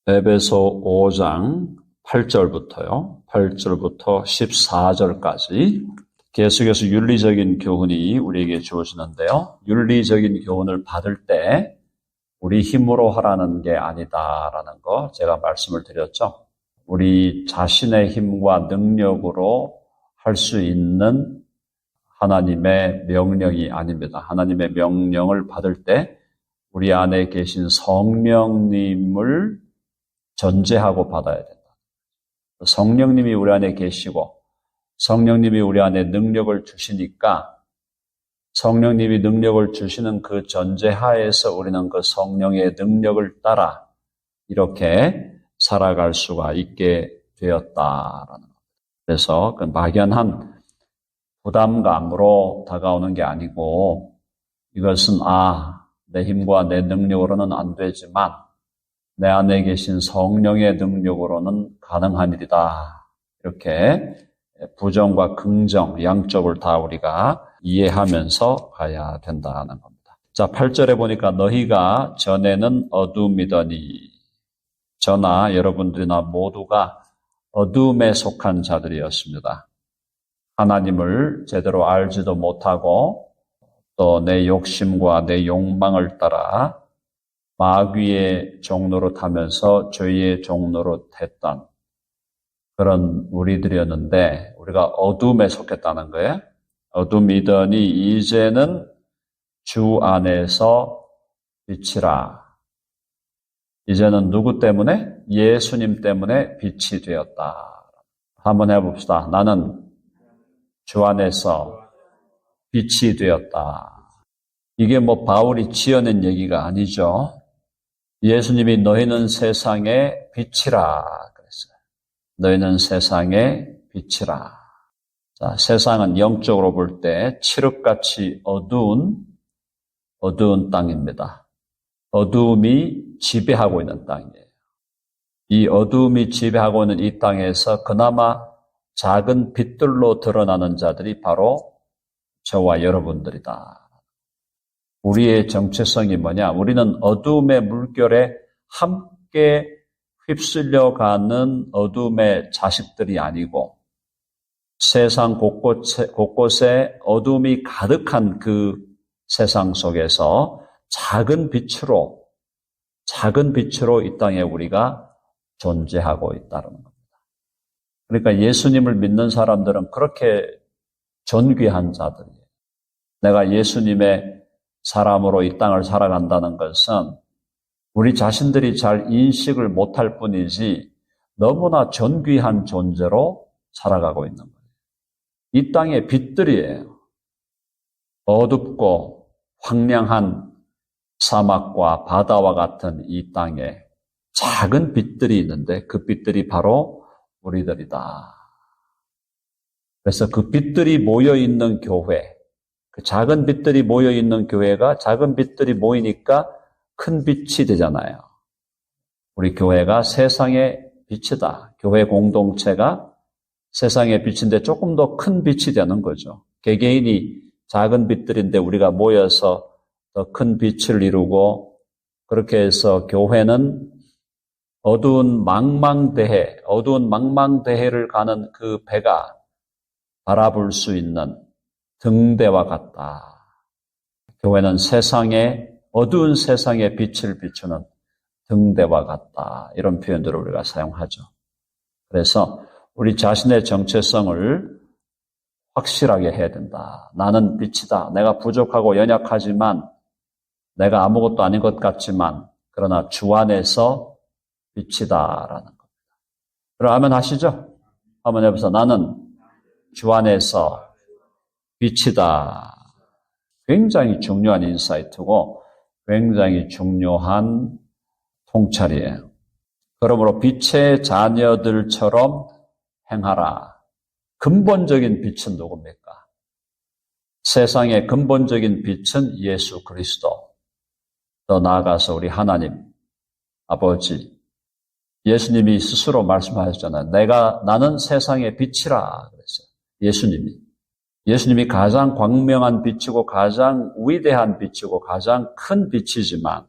에베소 5장 8절부터요. 8절부터 14절까지 계속해서 윤리적인 교훈이 우리에게 주어지는데요. 윤리적인 교훈을 받을 때 우리 힘으로 하라는 게 아니다라는 거 제가 말씀을 드렸죠. 우리 자신의 힘과 능력으로 할 수 있는 하나님의 명령이 아닙니다. 하나님의 명령을 받을 때 우리 안에 계신 성령님을 전제하고 받아야 된다. 성령님이 우리 안에 계시고 성령님이 우리 안에 능력을 주시니까 성령님이 능력을 주시는 그 전제하에서 우리는 그 성령의 능력을 따라 이렇게 살아갈 수가 있게 되었다라는 겁니다. 그래서 그 막연한 부담감으로 다가오는 게 아니고 이것은 내 힘과 내 능력으로는 안 되지만 내 안에 계신 성령의 능력으로는 가능한 일이다. 이렇게 부정과 긍정, 양쪽을 다 우리가 이해하면서 가야 된다는 겁니다. 자, 8절에 보니까 너희가 전에는 어둠이더니 저나 여러분들이나 모두가 어둠에 속한 자들이었습니다. 하나님을 제대로 알지도 못하고 또 내 욕심과 내 욕망을 따라 마귀의 종로로 타면서 죄의 종로로 탔던 그런 우리들이었는데 우리가 어둠에 속했다는 거예요. 어둠이더니 이제는 주 안에서 빛이라. 이제는 누구 때문에? 예수님 때문에 빛이 되었다. 한번 해봅시다. 나는 주 안에서 빛이 되었다. 이게 바울이 지어낸 얘기가 아니죠. 예수님이 너희는 세상의 빛이라 그랬어요. 너희는 세상의 빛이라. 자, 세상은 영적으로 볼 때 칠흑같이 어두운 땅입니다. 어두움이 지배하고 있는 땅이에요. 이 어두움이 지배하고 있는 이 땅에서 그나마 작은 빛들로 드러나는 자들이 바로 저와 여러분들이다. 우리의 정체성이 뭐냐? 우리는 어두움의 물결에 함께 휩쓸려가는 어둠의 자식들이 아니고 세상 곳곳에 어둠이 가득한 그 세상 속에서 작은 빛으로 이 땅에 우리가 존재하고 있다는 겁니다. 그러니까 예수님을 믿는 사람들은 그렇게 존귀한 자들이에요. 내가 예수님의 사람으로 이 땅을 살아간다는 것은 우리 자신들이 잘 인식을 못할 뿐이지 너무나 존귀한 존재로 살아가고 있는 거예요. 이 땅의 빛들이에요. 어둡고 황량한 사막과 바다와 같은 이 땅에 작은 빛들이 있는데 그 빛들이 바로 우리들이다. 그래서 그 빛들이 모여있는 교회, 그 작은 빛들이 모여있는 교회가 작은 빛들이 모이니까 큰 빛이 되잖아요. 우리 교회가 세상의 빛이다. 교회 공동체가 세상의 빛인데 조금 더 큰 빛이 되는 거죠. 개개인이 작은 빛들인데 우리가 모여서 더 큰 빛을 이루고 그렇게 해서 교회는 어두운 망망대해를 가는 그 배가 바라볼 수 있는 등대와 같다. 교회는 어두운 세상에 빛을 비추는 등대와 같다. 이런 표현들을 우리가 사용하죠. 그래서 우리 자신의 정체성을 확실하게 해야 된다. 나는 빛이다. 내가 부족하고 연약하지만 내가 아무것도 아닌 것 같지만 그러나 주 안에서 빛이다라는 겁니다. 그럼 아멘 하시죠? 한번 해보세요. 나는 주 안에서 빛이다. 굉장히 중요한 인사이트고 굉장히 중요한 통찰이에요. 그러므로 빛의 자녀들처럼 행하라. 근본적인 빛은 누굽니까? 세상의 근본적인 빛은 예수 그리스도. 더 나아가서 우리 하나님, 아버지. 예수님이 스스로 말씀하셨잖아요. 나는 세상의 빛이라 그랬어요. 예수님이 가장 광명한 빛이고 가장 위대한 빛이고 가장 큰 빛이지만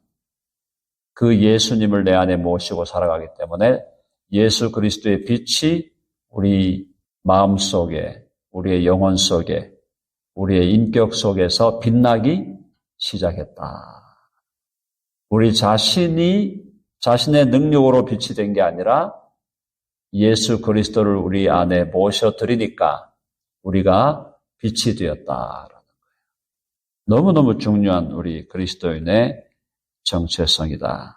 그 예수님을 내 안에 모시고 살아가기 때문에 예수 그리스도의 빛이 우리 마음 속에, 우리의 영혼 속에, 우리의 인격 속에서 빛나기 시작했다. 우리 자신이 자신의 능력으로 빛이 된 게 아니라 예수 그리스도를 우리 안에 모셔드리니까 우리가 빛이 되었다라는 거예요. 너무너무 중요한 우리 그리스도인의 정체성이다.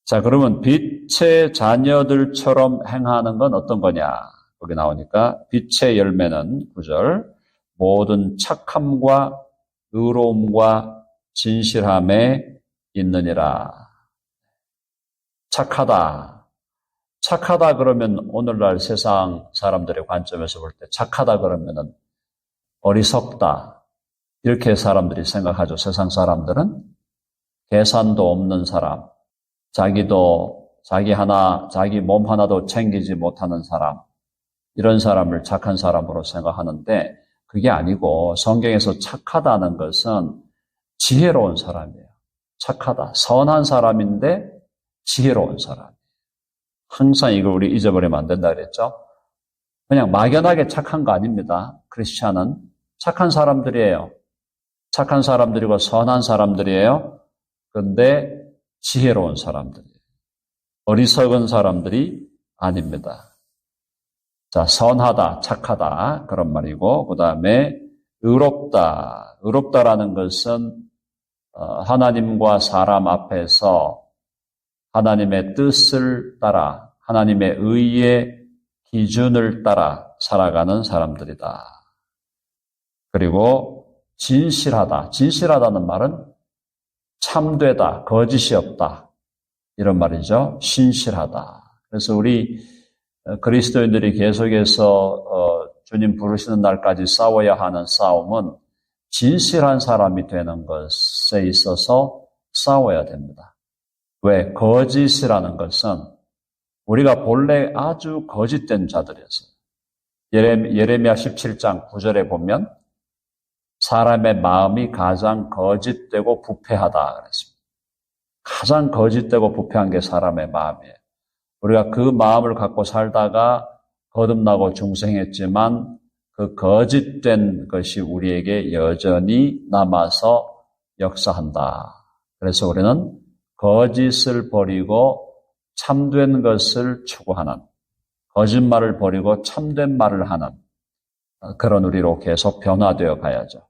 자, 그러면 빛의 자녀들처럼 행하는 건 어떤 거냐? 거기 나오니까 빛의 열매는 9절 모든 착함과 의로움과 진실함에 있느니라. 착하다. 착하다 그러면 오늘날 세상 사람들의 관점에서 볼 때 착하다 그러면은 어리석다. 이렇게 사람들이 생각하죠. 세상 사람들은 계산도 없는 사람, 자기 몸 하나도 챙기지 못하는 사람, 이런 사람을 착한 사람으로 생각하는데 그게 아니고 성경에서 착하다는 것은 지혜로운 사람이에요. 착하다. 선한 사람인데 지혜로운 사람. 항상 이걸 우리 잊어버리면 안 된다 그랬죠? 그냥 막연하게 착한 거 아닙니다. 크리스찬은 착한 사람들이에요. 착한 사람들이고 선한 사람들이에요. 그런데 지혜로운 사람들이에요. 어리석은 사람들이 아닙니다. 자, 선하다, 착하다 그런 말이고 그 다음에 의롭다. 의롭다라는 것은 하나님과 사람 앞에서 하나님의 뜻을 따라 하나님의 의의 기준을 따라 살아가는 사람들이다. 그리고 진실하다. 진실하다는 말은 참되다, 거짓이 없다. 이런 말이죠. 신실하다. 그래서 우리 그리스도인들이 계속해서 주님 부르시는 날까지 싸워야 하는 싸움은 진실한 사람이 되는 것에 있어서 싸워야 됩니다. 왜? 거짓이라는 것은 우리가 본래 아주 거짓된 자들이었어요. 예레미야 17장 9절에 보면 사람의 마음이 가장 거짓되고 부패하다 그랬습니다. 가장 거짓되고 부패한 게 사람의 마음이에요. 우리가 그 마음을 갖고 살다가 거듭나고 중생했지만 그 거짓된 것이 우리에게 여전히 남아서 역사한다. 그래서 우리는 거짓을 버리고 참된 것을 추구하는, 거짓말을 버리고 참된 말을 하는 그런 우리로 계속 변화되어 가야죠.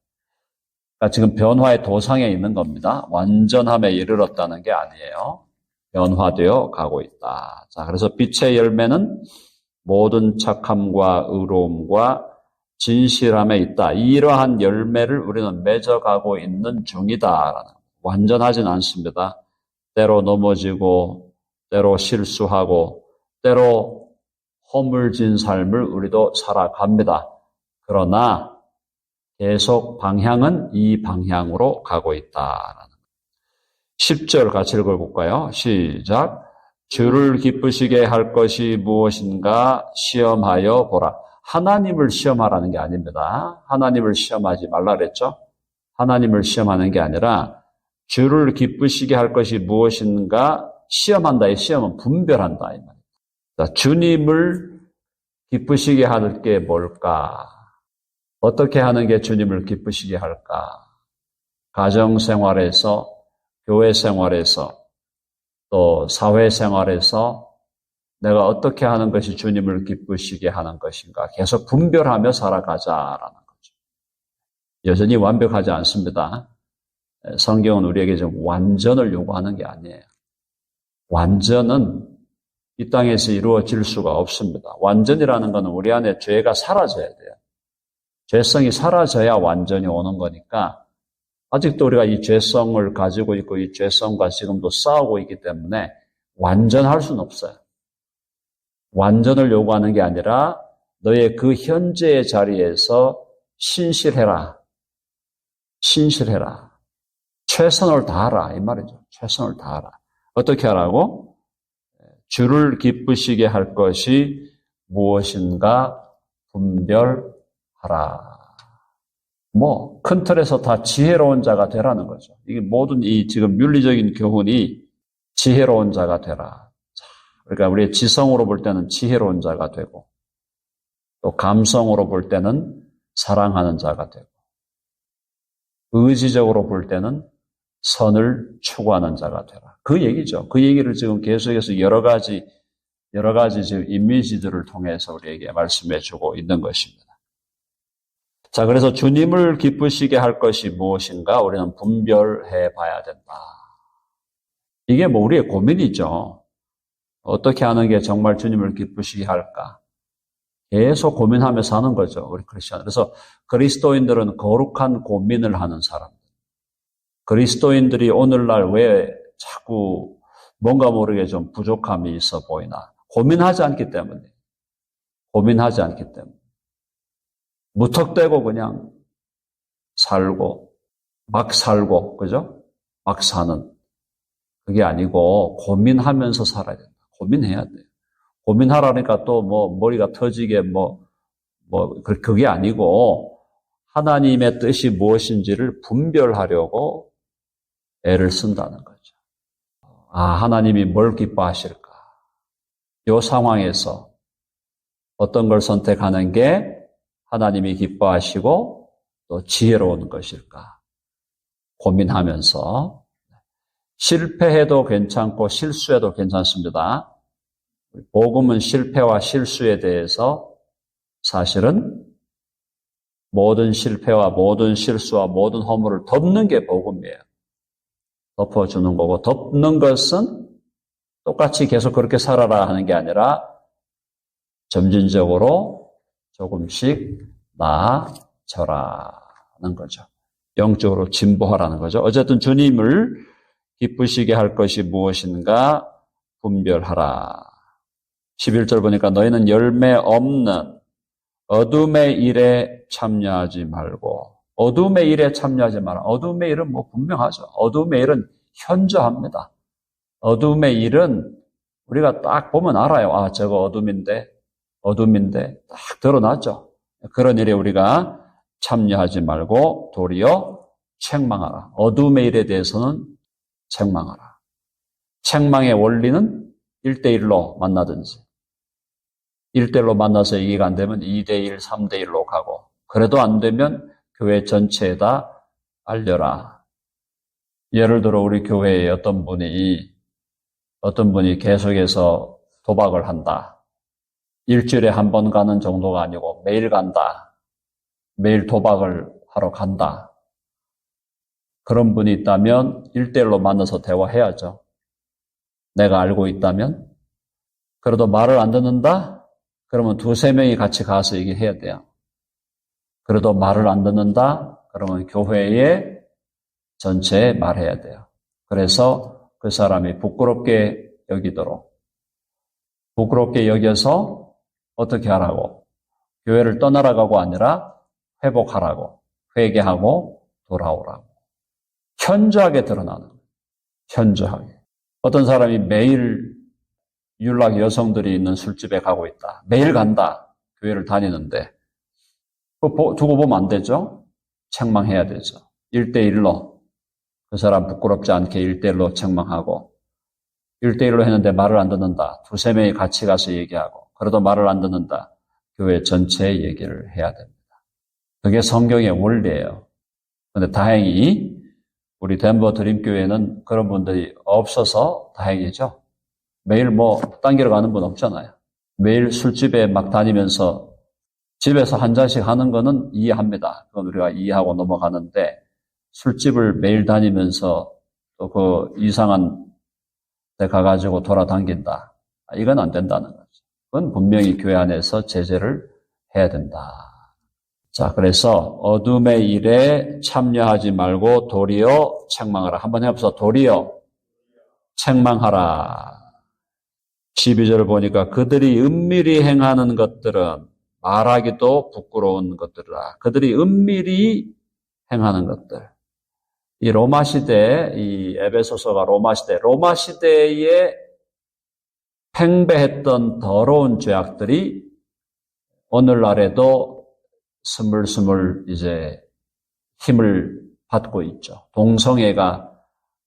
그러니까 지금 변화의 도상에 있는 겁니다. 완전함에 이르렀다는 게 아니에요. 변화되어 가고 있다. 자, 그래서 빛의 열매는 모든 착함과 의로움과 진실함에 있다. 이러한 열매를 우리는 맺어가고 있는 중이다. 완전하진 않습니다. 때로 넘어지고, 때로 실수하고, 때로 허물진 삶을 우리도 살아갑니다. 그러나 계속 방향은 이 방향으로 가고 있다. 10절 같이 읽어볼까요? 시작. 주를 기쁘시게 할 것이 무엇인가 시험하여 보라. 하나님을 시험하라는 게 아닙니다. 하나님을 시험하지 말라 그랬죠? 하나님을 시험하는 게 아니라 주를 기쁘시게 할 것이 무엇인가 시험한다. 이 시험은 분별한다. 이 말입니다. 주님을 기쁘시게 할 게 뭘까? 어떻게 하는 게 주님을 기쁘시게 할까? 가정생활에서, 교회 생활에서, 또 사회생활에서 내가 어떻게 하는 것이 주님을 기쁘시게 하는 것인가? 계속 분별하며 살아가자라는 거죠. 여전히 완벽하지 않습니다. 성경은 우리에게 좀 완전을 요구하는 게 아니에요. 완전은 이 땅에서 이루어질 수가 없습니다. 완전이라는 것은 우리 안에 죄가 사라져야 돼요. 죄성이 사라져야 완전히 오는 거니까 아직도 우리가 이 죄성을 가지고 있고 이 죄성과 지금도 싸우고 있기 때문에 완전할 수는 없어요. 완전을 요구하는 게 아니라 너의 그 현재의 자리에서 신실해라. 신실해라. 최선을 다하라. 이 말이죠. 최선을 다하라. 어떻게 하라고? 주를 기쁘시게 할 것이 무엇인가 분별하라. 큰 틀에서 다 지혜로운 자가 되라는 거죠. 이게 모든 이 지금 윤리적인 교훈이 지혜로운 자가 되라. 그러니까 우리의 지성으로 볼 때는 지혜로운 자가 되고 또 감성으로 볼 때는 사랑하는 자가 되고 의지적으로 볼 때는 선을 추구하는 자가 되라. 그 얘기죠. 그 얘기를 지금 계속해서 여러 가지 지금 이미지들을 통해서 우리에게 말씀해 주고 있는 것입니다. 자, 그래서 주님을 기쁘시게 할 것이 무엇인가 우리는 분별해 봐야 된다. 이게 뭐 우리의 고민이죠. 어떻게 하는 게 정말 주님을 기쁘시게 할까? 계속 고민하며 사는 거죠, 우리 크리스천. 그래서 그리스도인들은 거룩한 고민을 하는 사람들. 그리스도인들이 오늘날 왜 자꾸 뭔가 모르게 좀 부족함이 있어 보이나? 고민하지 않기 때문에. 고민하지 않기 때문에. 무턱대고 그냥 살고, 막 살고, 그죠? 막 사는. 그게 아니고 고민하면서 살아야 된다. 고민해야 돼요. 고민하라니까 또 뭐 머리가 터지게 그게 아니고 하나님의 뜻이 무엇인지를 분별하려고 애를 쓴다는 거죠. 하나님이 뭘 기뻐하실까? 이 상황에서 어떤 걸 선택하는 게 하나님이 기뻐하시고 또 지혜로운 것일까? 고민하면서 실패해도 괜찮고 실수해도 괜찮습니다. 복음은 실패와 실수에 대해서 사실은 모든 실패와 모든 실수와 모든 허물을 덮는 게 복음이에요. 덮어주는 거고 덮는 것은 똑같이 계속 그렇게 살아라 하는 게 아니라 점진적으로 조금씩 나아져라는 거죠. 영적으로 진보하라는 거죠. 어쨌든 주님을 기쁘시게 할 것이 무엇인가 분별하라. 11절 보니까 너희는 열매 없는 어둠의 일에 참여하지 말고 어둠의 일에 참여하지 마라. 어둠의 일은 뭐 분명하죠. 어둠의 일은 현저합니다. 어둠의 일은 우리가 딱 보면 알아요. 저거 어둠인데 딱 드러나죠. 그런 일에 우리가 참여하지 말고 도리어 책망하라. 어둠의 일에 대해서는 책망하라. 책망의 원리는 1대1로 만나든지 1대1로 만나서 얘기가 안 되면 2대1, 3대1로 가고 그래도 안 되면 교회 전체에다 알려라. 예를 들어 우리 교회에 어떤 분이 계속해서 도박을 한다. 일주일에 한 번 가는 정도가 아니고 매일 간다. 매일 도박을 하러 간다. 그런 분이 있다면 1대1로 만나서 대화해야죠. 내가 알고 있다면. 그래도 말을 안 듣는다? 그러면 2-3명이 같이 가서 얘기해야 돼요. 그래도 말을 안 듣는다? 그러면 교회에 전체에 말해야 돼요. 그래서 그 사람이 부끄럽게 여겨서 어떻게 하라고? 교회를 떠나라고 아니라 회복하라고, 회개하고 돌아오라고. 현저하게 드러나는 거예요. 현저하게. 어떤 사람이 매일 율락 여성들이 있는 술집에 가고 있다. 매일 간다. 교회를 다니는데. 두고 보면 안 되죠? 책망해야 되죠. 1대1로. 그 사람 부끄럽지 않게 1대1로 책망하고 1대1로 했는데 말을 안 듣는다. 2-3명이 같이 가서 얘기하고 그래도 말을 안 듣는다. 교회 전체에 얘기를 해야 됩니다. 그게 성경의 원리예요. 그런데 다행히 우리 덴버 드림교회는 그런 분들이 없어서 다행이죠. 매일 딴 길로 가는 분 없잖아요. 매일 술집에 막 다니면서 집에서 한 잔씩 하는 거는 이해합니다. 그건 우리가 이해하고 넘어가는데 술집을 매일 다니면서 또 그 이상한 데 가가지고 돌아다닌다. 이건 안 된다는 거죠. 그건 분명히 교회 안에서 제재를 해야 된다. 자, 그래서 어둠의 일에 참여하지 말고 도리어 책망하라. 한번 해봅시다. 도리어 책망하라. 12절을 보니까 그들이 은밀히 행하는 것들은 말하기도 부끄러운 것들이라. 그들이 은밀히 행하는 것들. 이 로마 시대, 이 에베소서가 로마 시대에 팽배했던 더러운 죄악들이 오늘날에도 스물스물 이제 힘을 받고 있죠. 동성애가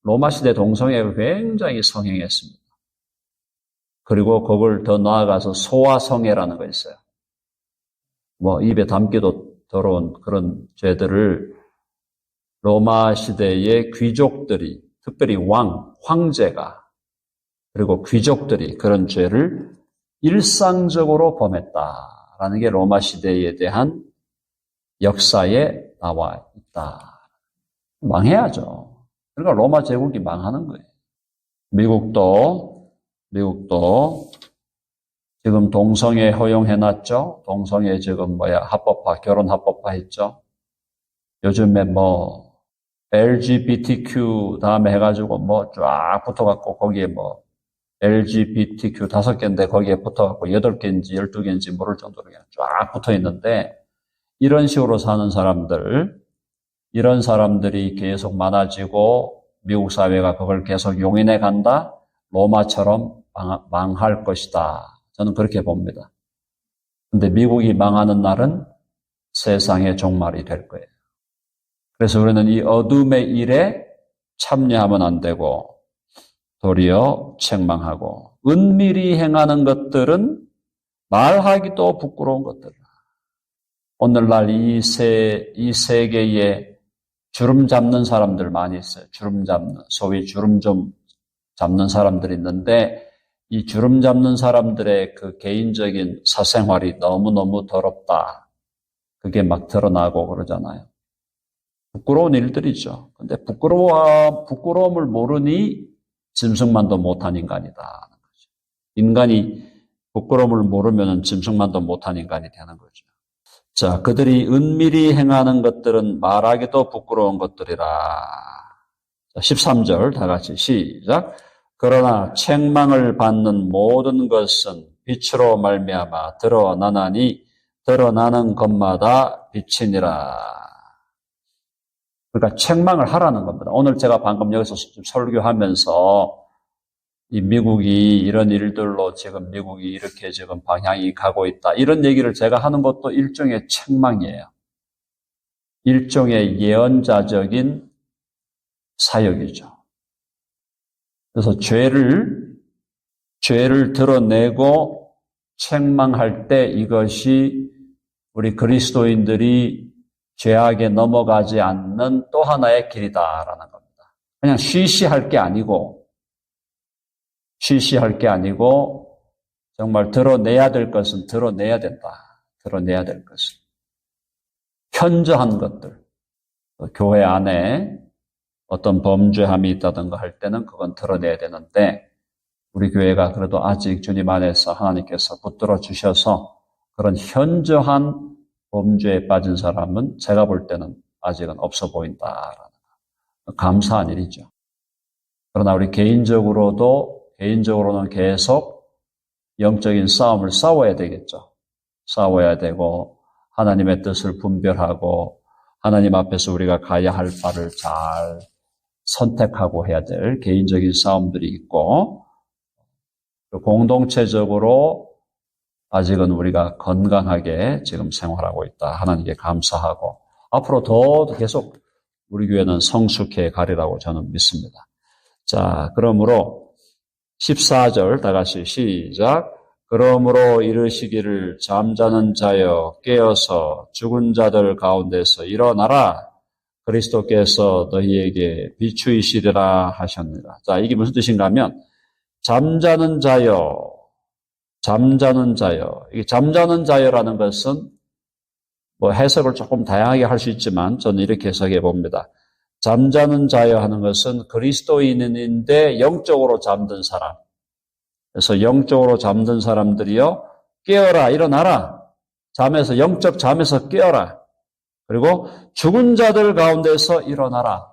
로마 시대 동성애가 굉장히 성행했습니다. 그리고 그걸 더 나아가서 소아성애라는 거 있어요. 입에 담기도 더러운 그런 죄들을 로마 시대의 귀족들이, 특별히 황제가, 그리고 귀족들이 그런 죄를 일상적으로 범했다라는 게 로마 시대에 대한 역사에 나와 있다. 망해야죠. 그러니까 로마 제국이 망하는 거예요. 미국도 지금 동성애 허용해놨죠. 동성애 지금 결혼 합법화 했죠. 요즘에 LGBTQ 다음에 해가지고 쫙 붙어갖고 거기에 LGBTQ 5개인데 거기에 붙어갖고 8개인지 12개인지 모를 정도로 그냥 쫙 붙어 있는데 이런 식으로 사는 이런 사람들이 계속 많아지고 미국 사회가 그걸 계속 용인해 간다? 로마처럼 망할 것이다. 저는 그렇게 봅니다. 근데 미국이 망하는 날은 세상의 종말이 될 거예요. 그래서 우리는 이 어둠의 일에 참여하면 안 되고 도리어 책망하고 은밀히 행하는 것들은 말하기도 부끄러운 것들. 오늘날 이 세계에 주름 잡는 사람들 많이 있어요. 소위 주름 좀 잡는 사람들이 있는데 이 주름 잡는 사람들의 그 개인적인 사생활이 너무너무 더럽다. 그게 막 드러나고 그러잖아요. 부끄러운 일들이죠. 근데 부끄러움을 모르니 짐승만도 못한 인간이다. 인간이 부끄러움을 모르면 짐승만도 못한 인간이 되는 거죠. 자, 그들이 은밀히 행하는 것들은 말하기도 부끄러운 것들이라. 자, 13절 다 같이 시작. 그러나 책망을 받는 모든 것은 빛으로 말미암아 드러나나니 드러나는 것마다 빛이니라. 그러니까 책망을 하라는 겁니다. 오늘 제가 방금 여기서 설교하면서 이 미국이 이런 일들로 지금 미국이 이렇게 지금 방향이 가고 있다. 이런 얘기를 제가 하는 것도 일종의 책망이에요. 일종의 예언자적인 사역이죠. 그래서 죄를 드러내고 책망할 때 이것이 우리 그리스도인들이 죄악에 넘어가지 않는 또 하나의 길이다라는 겁니다. 그냥 쉬쉬할 게 아니고 정말 드러내야 될 것은 드러내야 된다. 드러내야 될 것은. 현저한 것들. 교회 안에 어떤 범죄함이 있다든가 할 때는 그건 드러내야 되는데 우리 교회가 그래도 아직 주님 안에서 하나님께서 붙들어 주셔서 그런 현저한 범죄에 빠진 사람은 제가 볼 때는 아직은 없어 보인다라는 감사한 일이죠. 그러나 우리 개인적으로는 계속 영적인 싸움을 싸워야 되겠죠. 싸워야 되고 하나님의 뜻을 분별하고 하나님 앞에서 우리가 가야 할 바를 잘 선택하고 해야 될 개인적인 싸움들이 있고 공동체적으로 아직은 우리가 건강하게 지금 생활하고 있다. 하나님께 감사하고 앞으로 더 계속 우리 교회는 성숙해 가리라고 저는 믿습니다. 자, 그러므로 14절 다 같이 시작. 그러므로 이르시기를 잠자는 자여 깨어서 죽은 자들 가운데서 일어나라. 그리스도께서 너희에게 비추이시리라 하셨느니라. 자, 이게 무슨 뜻인가 하면 잠자는 자여. 이게 잠자는 자여라는 것은 해석을 조금 다양하게 할 수 있지만 저는 이렇게 해석해 봅니다. 잠자는 자여 하는 것은 그리스도인인데 영적으로 잠든 사람. 그래서 영적으로 잠든 사람들이요. 깨어라, 일어나라. 영적 잠에서 깨어라. 그리고 죽은 자들 가운데서 일어나라.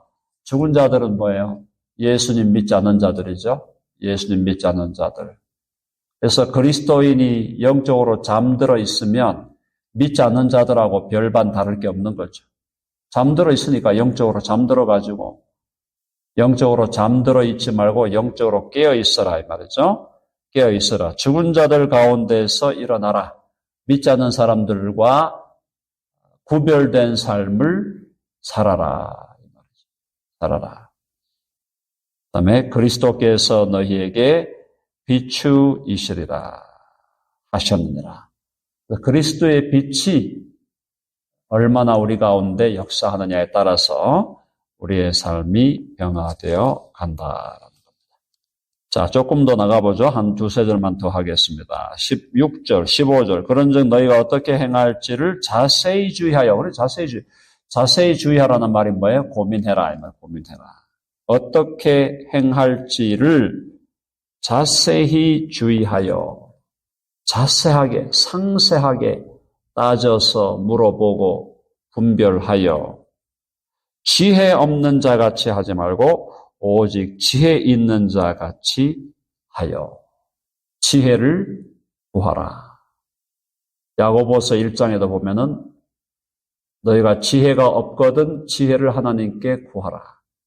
죽은 자들은 뭐예요? 예수님 믿지 않는 자들이죠. 예수님 믿지 않는 자들. 그래서 그리스도인이 영적으로 잠들어 있으면 믿지 않는 자들하고 별반 다를 게 없는 거죠. 잠들어 있으니까 영적으로 잠들어 가지고 영적으로 잠들어 있지 말고 영적으로 깨어 있어라 이 말이죠. 깨어 있어라. 죽은 자들 가운데서 일어나라. 믿지 않는 사람들과 구별된 삶을 살아라 이 말이죠. 살아라. 그다음에 그리스도께서 너희에게 비추이시리라 하셨느니라. 그리스도의 빛이 얼마나 우리 가운데 역사하느냐에 따라서 우리의 삶이 변화되어 간다라는 겁니다. 자, 조금 더 나가보죠. 한 두세 절만 더 하겠습니다. 16절, 15절. 그런즉 너희가 어떻게 행할지를 자세히 주의하여. 그래, 자세히 주의하라는 말이 뭐예요? 고민해라. 이 말, 고민해라. 어떻게 행할지를 자세히 주의하여. 자세하게, 상세하게 따져서 물어보고 분별하여 지혜 없는 자 같이 하지 말고 오직 지혜 있는 자 같이 하여 지혜를 구하라. 야고보서 1장에도 보면은 너희가 지혜가 없거든 지혜를 하나님께 구하라.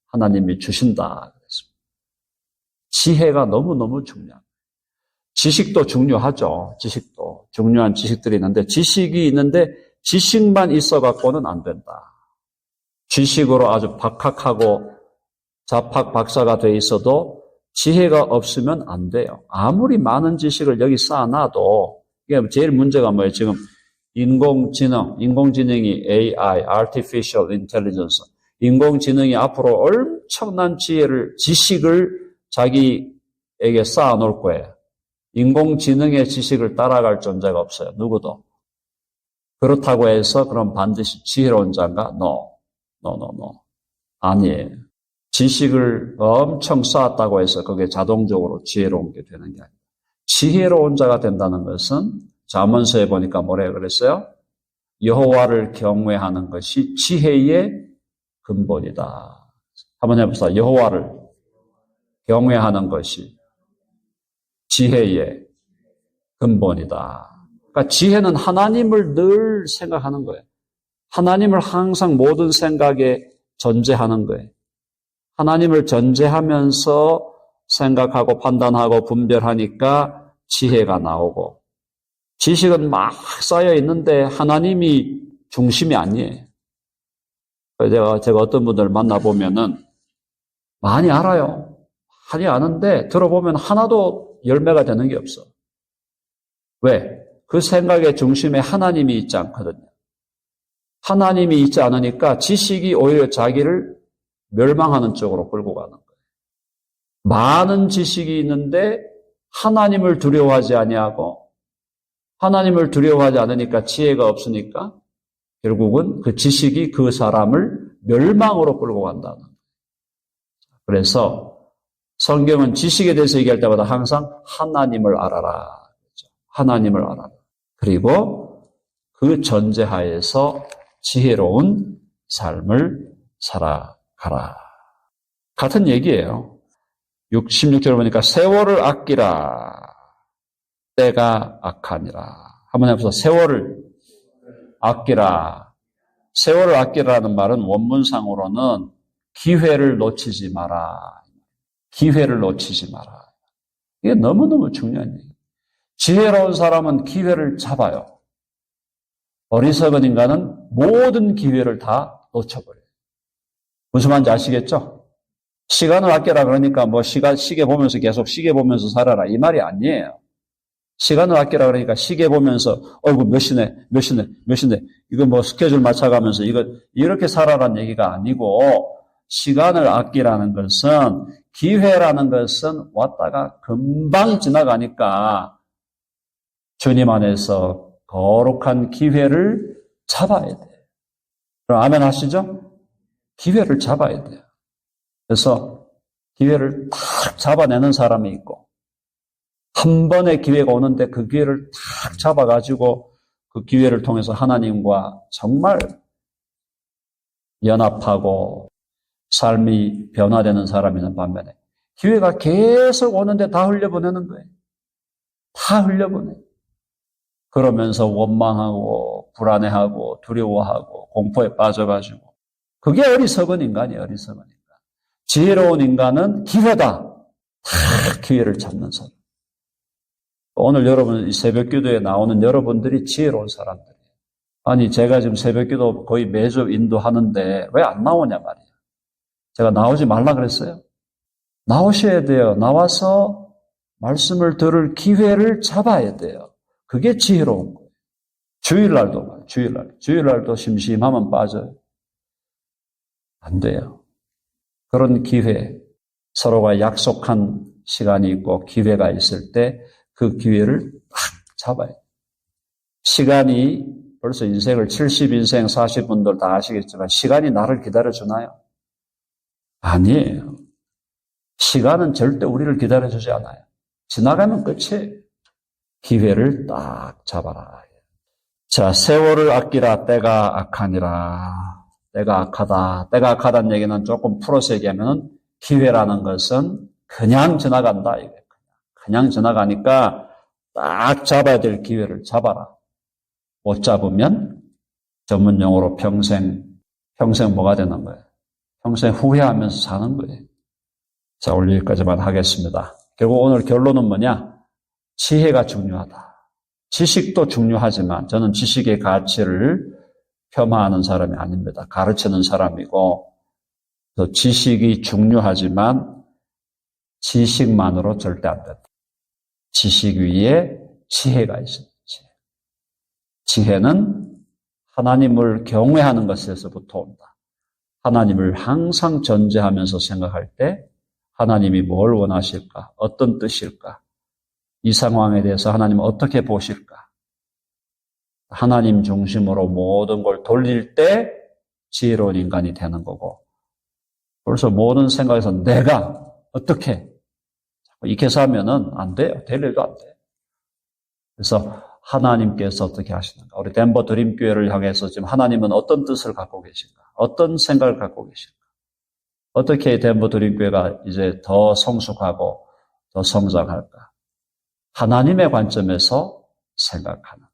하나님이 주신다. 지혜가 너무너무 중요합니다. 지식도 중요하죠. 지식도. 중요한 지식들이 있는데 지식이 있는데 지식만 있어갖고는 안 된다. 지식으로 아주 박학하고 자팍 박사가 돼 있어도 지혜가 없으면 안 돼요. 아무리 많은 지식을 여기 쌓아놔도 이게 제일 문제가 뭐예요? 지금 인공지능이 AI, Artificial Intelligence, 인공지능이 앞으로 엄청난 지식을 자기에게 쌓아놓을 거예요. 인공지능의 지식을 따라갈 존재가 없어요. 누구도. 그렇다고 해서 그럼 반드시 지혜로운 자인가? No. 아니에요. 지식을 엄청 쌓았다고 해서 그게 자동적으로 지혜로운 게 되는 게 아니에요. 지혜로운 자가 된다는 것은 잠언서에 보니까 뭐래요? 그랬어요? 여호와를 경외하는 것이 지혜의 근본이다. 한번 해봅시다. 여호와를 경외하는 것이 지혜의 근본이다. 그러니까 지혜는 하나님을 늘 생각하는 거예요. 하나님을 항상 모든 생각에 전제하는 거예요. 하나님을 전제하면서 생각하고 판단하고 분별하니까 지혜가 나오고 지식은 막 쌓여 있는데 하나님이 중심이 아니에요. 제가 어떤 분들 만나보면은 많이 알아요. 많이 아는데 들어보면 하나도 열매가 되는 게 없어. 왜? 그 생각의 중심에 하나님이 있지 않거든요. 하나님이 있지 않으니까 지식이 오히려 자기를 멸망하는 쪽으로 끌고 가는 거예요. 많은 지식이 있는데 하나님을 두려워하지 아니하고 하나님을 두려워하지 않으니까 지혜가 없으니까 결국은 그 지식이 그 사람을 멸망으로 끌고 간다는 거예요. 그래서 성경은 지식에 대해서 얘기할 때마다 항상 하나님을 알아라. 하나님을 알아라. 그리고 그 전제하에서 지혜로운 삶을 살아가라. 같은 얘기예요. 16절 보니까 세월을 아끼라. 때가 악하니라. 한번 해보세요. 세월을 아끼라. 세월을 아끼라는 말은 원문상으로는 기회를 놓치지 마라. 기회를 놓치지 마라. 이게 너무너무 중요한 얘기예요. 지혜로운 사람은 기회를 잡아요. 어리석은 인간은 모든 기회를 다 놓쳐버려요. 무슨 말인지 아시겠죠? 시간을 아껴라 그러니까 시계 보면서 계속 시계 보면서 살아라 이 말이 아니에요. 시간을 아껴라 그러니까 시계 보면서 몇 시네 이거 스케줄 맞춰가면서 이렇게 살아라는 얘기가 아니고 시간을 아끼라는 것은 기회라는 것은 왔다가 금방 지나가니까 주님 안에서 거룩한 기회를 잡아야 돼요. 그럼 아멘 하시죠? 기회를 잡아야 돼요. 그래서 기회를 탁 잡아내는 사람이 있고 한 번의 기회가 오는데 그 기회를 탁 잡아가지고 그 기회를 통해서 하나님과 정말 연합하고 삶이 변화되는 사람이 있는 반면에 기회가 계속 오는데 다 흘려보내는 거예요. 다 흘려보내요. 그러면서 원망하고 불안해하고 두려워하고 공포에 빠져가지고 그게 어리석은 인간이에요. 어리석은 인간. 지혜로운 인간은 기회다. 다 기회를 잡는 사람. 오늘 여러분 새벽 기도에 나오는 여러분들이 지혜로운 사람들이에요. 아니 제가 지금 새벽 기도 거의 매주 인도하는데 왜 안 나오냐 말이에요. 제가 나오지 말라 그랬어요. 나오셔야 돼요. 나와서 말씀을 들을 기회를 잡아야 돼요. 그게 지혜로운 거예요. 주일날도 심심하면 빠져요. 안 돼요. 그런 기회, 서로가 약속한 시간이 있고 기회가 있을 때 그 기회를 딱 잡아야 돼요. 시간이 벌써 인생을 70인생 사신 분들 다 아시겠지만 시간이 나를 기다려주나요? 아니에요. 시간은 절대 우리를 기다려주지 않아요. 지나가면 끝이에요. 기회를 딱 잡아라. 자, 세월을 아끼라. 때가 악하니라. 때가 악하다. 때가 악하다는 얘기는 조금 풀어서 얘기하면 기회라는 것은 그냥 지나간다. 그냥 지나가니까 딱 잡아야 될 기회를 잡아라. 못 잡으면 전문 용어로 평생 뭐가 되는 거예요? 평생 후회하면서 사는 거예요. 자, 오늘 여기까지만 하겠습니다. 결국 오늘 결론은 뭐냐? 지혜가 중요하다. 지식도 중요하지만 저는 지식의 가치를 폄하하는 사람이 아닙니다. 가르치는 사람이고 또 지식이 중요하지만 지식만으로 절대 안 된다. 지식 위에 지혜가 있습니다. 지혜는 하나님을 경외하는 것에서부터 온다. 하나님을 항상 전제하면서 생각할 때 하나님이 뭘 원하실까? 어떤 뜻일까? 이 상황에 대해서 하나님은 어떻게 보실까? 하나님 중심으로 모든 걸 돌릴 때 지혜로운 인간이 되는 거고 벌써 모든 생각에서 내가 어떻게 이렇게 하면은 안 돼요. 될 일도 안 돼요. 그래서 하나님께서 어떻게 하시는가? 우리 덴버 드림교회를 향해서 지금 하나님은 어떤 뜻을 갖고 계신가? 어떤 생각을 갖고 계신가? 어떻게 덴버 드림교회가 이제 더 성숙하고 더 성장할까? 하나님의 관점에서 생각하는.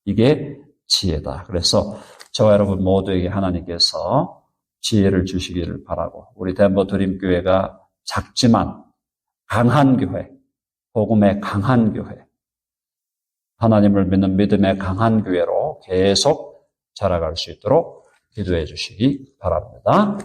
이게 지혜다. 그래서 저와 여러분 모두에게 하나님께서 지혜를 주시기를 바라고 우리 덴버 드림교회가 작지만 강한 교회, 복음의 강한 교회, 하나님을 믿는 믿음의 강한 교회로 계속 자라갈 수 있도록 기도해 주시기 바랍니다.